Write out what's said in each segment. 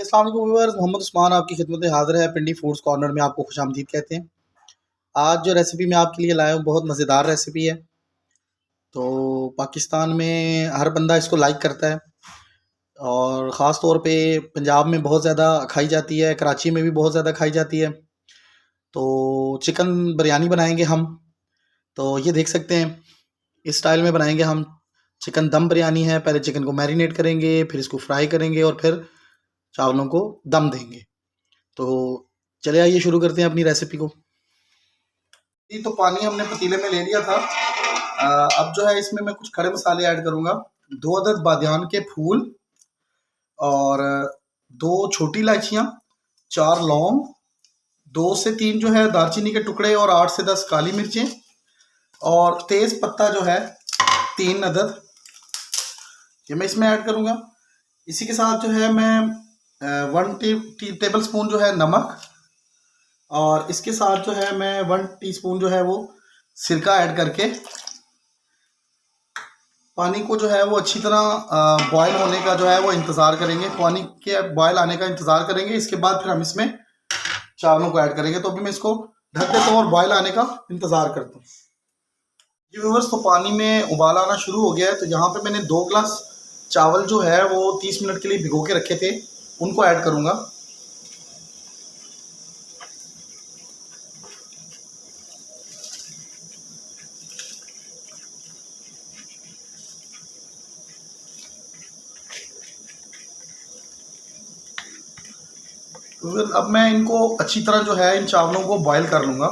अस्सलाम वालेकुम व्यूअर्स, मोहम्मद उस्मान आपकी खिदमत में हाज़िर है। पिंडी फूड्स कॉर्नर में आपको खुशामदीद कहते हैं। आज जो रेसिपी मैं आपके लिए लाया हूँ बहुत मज़ेदार रेसिपी है। तो पाकिस्तान में हर बंदा इसको लाइक करता है और ख़ास तौर पे पंजाब में बहुत ज़्यादा खाई जाती है, कराची में भी बहुत ज़्यादा खाई जाती है। तो चिकन बिरयानी बनाएंगे हम। तो ये देख सकते हैं, इस स्टाइल में बनाएंगे हम। चिकन दम बिरयानी है। पहले चिकन को मैरिनेट करेंगे, फिर इसको फ्राई करेंगे और फिर चावलों को दम देंगे। तो चले आइए शुरू करते हैं अपनी रेसिपी को। ये तो पानी हमने पतीले में ले लिया था। अब जो है इसमें मैं कुछ खड़े मसाले ऐड करूंगा। 2 अदद बादियान के फूल और 2 छोटी इलायचियाँ, 4 लौंग, 2 से 3 जो है दालचीनी के टुकड़े और 8 से 10 काली मिर्चें और तेज पत्ता जो है 3 अदद, ये मैं इसमें ऐड करूंगा। इसी के साथ जो है मैं 1 टेबल स्पून जो है नमक और इसके साथ जो है मैं 1 टीस्पून जो है वो सिरका ऐड करके पानी को जो है वो अच्छी तरह बॉयल होने का जो है वो इंतज़ार करेंगे। पानी के बॉयल आने का इंतज़ार करेंगे। इसके बाद फिर हम इसमें चावलों को ऐड करेंगे। तो अभी मैं इसको ढक देता हूँ और बॉयल आने का इंतज़ार करता हूँ। जी व्यूअर्स, तो पानी में उबाल आना शुरू हो गया है। तो यहाँ पे मैंने 2 गिलास चावल जो है वो 30 मिनट के लिए भिगो के रखे थे, उनको ऐड करूँगा। तो फिर अब मैं इनको अच्छी तरह जो है इन चावलों को बॉयल कर लूँगा।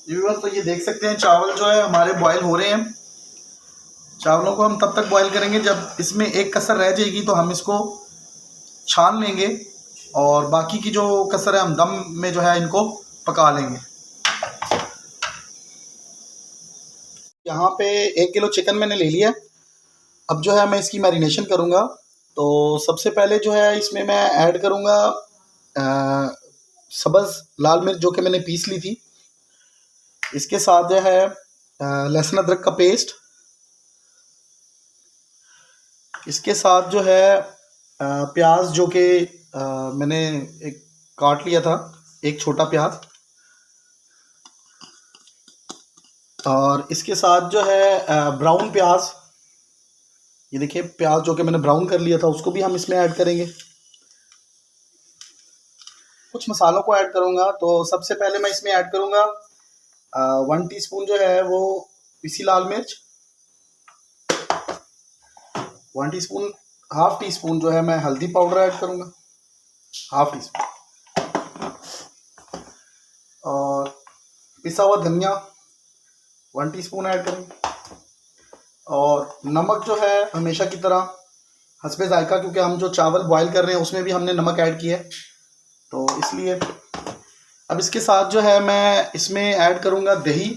व्यूअर्स, तो ये देख सकते हैं चावल जो है हमारे बॉयल हो रहे हैं। चावलों को हम तब तक बॉयल करेंगे जब इसमें एक कसर रह जाएगी तो हम इसको छान लेंगे और बाकी की जो कसर है हम दम में जो है इनको पका लेंगे। यहाँ पे 1 किलो चिकन मैंने ले लिया। अब जो है मैं इसकी मैरिनेशन करूँगा। तो सबसे पहले जो है इसमें मैं ऐड करूँगा सब्ज़ लाल मिर्च जो कि मैंने पीस ली थी। इसके साथ जो है लहसुन अदरक का पेस्ट। इसके साथ जो है प्याज जो कि मैंने एक काट लिया था, एक छोटा प्याज। और इसके साथ जो है ब्राउन प्याज, ये देखिए प्याज जो कि मैंने ब्राउन कर लिया था उसको भी हम इसमें ऐड करेंगे। कुछ मसालों को ऐड करूँगा। तो सबसे पहले मैं इसमें ऐड करूँगा 1 टीस्पून जो है वो पिसी लाल मिर्च, 1 टीस्पून, हाफ टी स्पून जो है मैं हल्दी पाउडर ऐड करूँगा, हाफ टी स्पून। और पिसा हुआ धनिया 1 टीस्पून ऐड करेंगे। और नमक जो है हमेशा की तरह हस्बे जायका, क्योंकि हम जो चावल बॉयल कर रहे हैं उसमें भी हमने नमक ऐड किया है, तो इसलिए। अब इसके साथ जो है मैं इसमें ऐड करूँगा दही।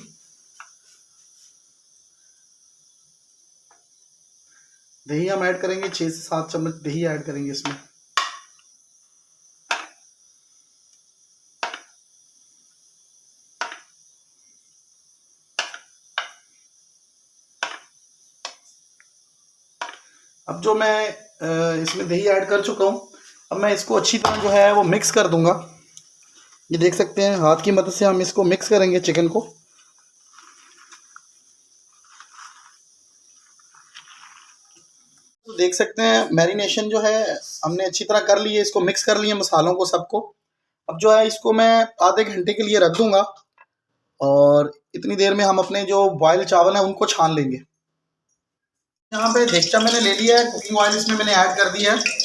दही हम ऐड करेंगे 6 से 7 चम्मच दही ऐड करेंगे इसमें। अब जो मैं इसमें दही ऐड कर चुका हूँ, अब मैं इसको अच्छी तरह जो है वो मिक्स कर दूंगा। ये देख सकते हैं हाथ की मदद से हम इसको मिक्स करेंगे चिकन को। तो देख सकते हैं मैरिनेशन जो है हमने अच्छी तरह कर ली है, इसको मिक्स कर लिए मसालों को सबको। अब जो है इसको मैं आधे घंटे के लिए रख दूंगा और इतनी देर में हम अपने जो बॉयल चावल हैं उनको छान लेंगे। यहाँ पे देगचा मैंने ले लिया है, कुकिंग ऑयल इसमें मैंने ऐड कर दिया है।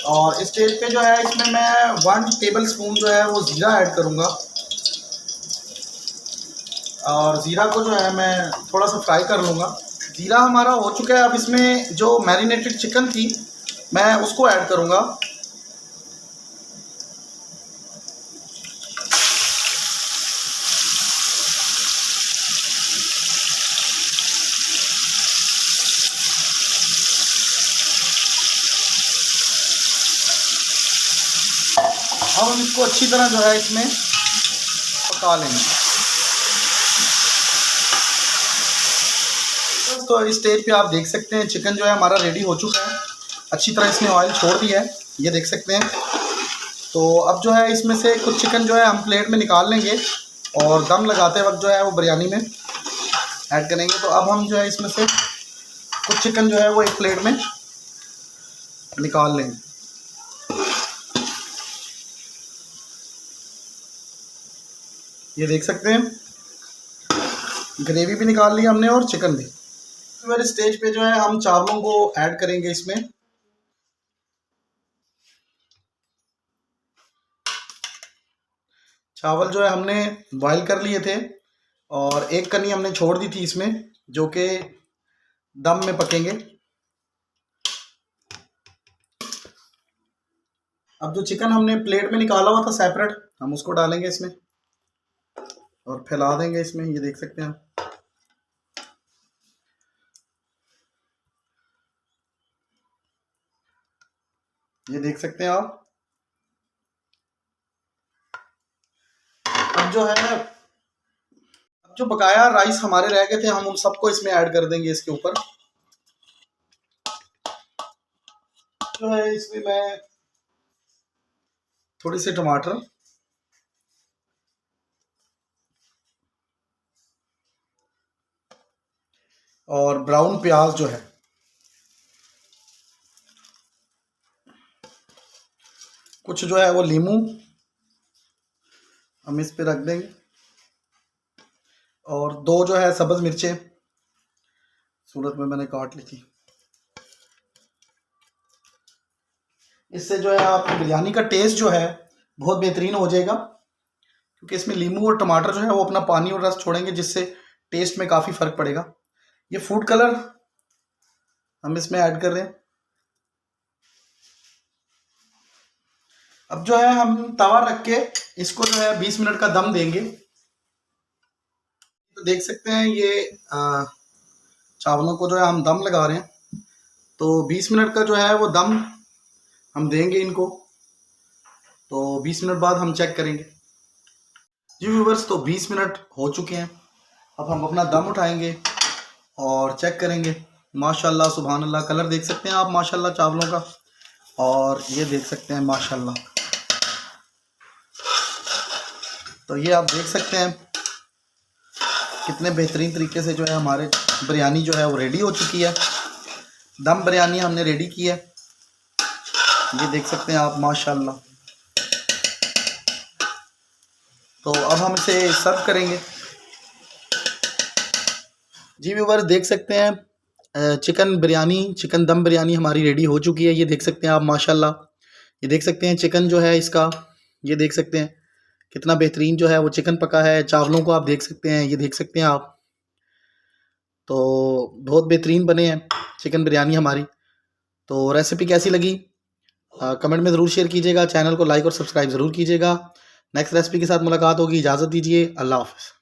और इस स्टेज पे जो है इसमें मैं 1 टेबल स्पून जो है वो ज़ीरा ऐड करूँगा। और ज़ीरा को जो है मैं थोड़ा सा फ्राई कर लूँगा। ज़ीरा हमारा हो चुका है। अब इसमें जो मैरिनेटेड चिकन थी मैं उसको ऐड करूँगा। अब हम इसको अच्छी तरह जो है इसमें पका लेंगे। तो इस स्टेज पे आप देख सकते हैं चिकन जो है हमारा रेडी हो चुका है। अच्छी तरह इसने ऑयल छोड़ दिया है, ये देख सकते हैं। तो अब जो है इसमें से कुछ चिकन जो है हम प्लेट में निकाल लेंगे और दम लगाते वक्त जो है वो बिरयानी में ऐड करेंगे। तो अब हम जो है इसमें से कुछ चिकन जो है वो एक प्लेट में निकाल लेंगे। ये देख सकते हैं ग्रेवी भी निकाल ली हमने और चिकन भी। फिर स्टेज पे जो है हम चावलों को ऐड करेंगे इसमें। चावल जो है हमने बॉईल कर लिए थे और एक कनी हमने छोड़ दी थी इसमें, जो कि दम में पकेंगे। अब जो चिकन हमने प्लेट में निकाला हुआ था सेपरेट, हम उसको डालेंगे इसमें और फैला देंगे इसमें। ये देख सकते हैं आप। ये देख सकते हैं आप। अब जो है जो बकाया राइस हमारे रह गए थे हम उन सबको इसमें ऐड कर देंगे इसके ऊपर। जो है इसमें मैं थोड़ी सी टमाटर और ब्राउन प्याज जो है, कुछ जो है वो नींबू हम इस पे रख देंगे और दो जो है सब्ज़ मिर्चें सूरत में मैंने काट ली थी। इससे जो है आपकी बिरयानी का टेस्ट जो है बहुत बेहतरीन हो जाएगा, क्योंकि इसमें नींबू और टमाटर जो है वो अपना पानी और रस छोड़ेंगे, जिससे टेस्ट में काफ़ी फ़र्क पड़ेगा। ये फूड कलर हम इसमें ऐड कर रहे हैं। अब जो है हम तवा रख के इसको जो है 20 मिनट का दम देंगे। तो देख सकते हैं ये चावलों को जो है हम दम लगा रहे हैं। तो 20 मिनट का जो है वो दम हम देंगे इनको। तो 20 मिनट बाद हम चेक करेंगे। जी व्यूवर्स, तो 20 मिनट हो चुके हैं। अब हम अपना दम उठाएंगे और चेक करेंगे। माशाल्लाह सुभान अल्लाह, कलर देख सकते हैं आप माशाल्लाह चावलों का, और ये देख सकते हैं माशाल्लाह। तो ये आप देख सकते हैं कितने बेहतरीन तरीके से जो है हमारे बिरयानी जो है वो रेडी हो चुकी है। दम बिरयानी हमने रेडी की है, ये देख सकते हैं आप माशाल्लाह। तो अब हम इसे सर्व करेंगे। जी व्यूअर्स, देख सकते हैं चिकन बिरयानी, चिकन दम बिरयानी हमारी रेडी हो चुकी है। ये देख सकते हैं आप माशाल्लाह। ये देख सकते हैं चिकन जो है इसका, ये देख सकते हैं कितना बेहतरीन जो है वो चिकन पका है। चावलों को आप देख सकते हैं, ये देख सकते हैं आप। तो बहुत बेहतरीन बने हैं चिकन बिरयानी हमारी। तो रेसिपी कैसी लगी कमेंट में ज़रूर शेयर कीजिएगा। चैनल को लाइक और सब्सक्राइब ज़रूर कीजिएगा। नेक्स्ट रेसिपी के साथ मुलाकात होगी। इजाज़त दीजिए, अल्लाह हाफ़िज़।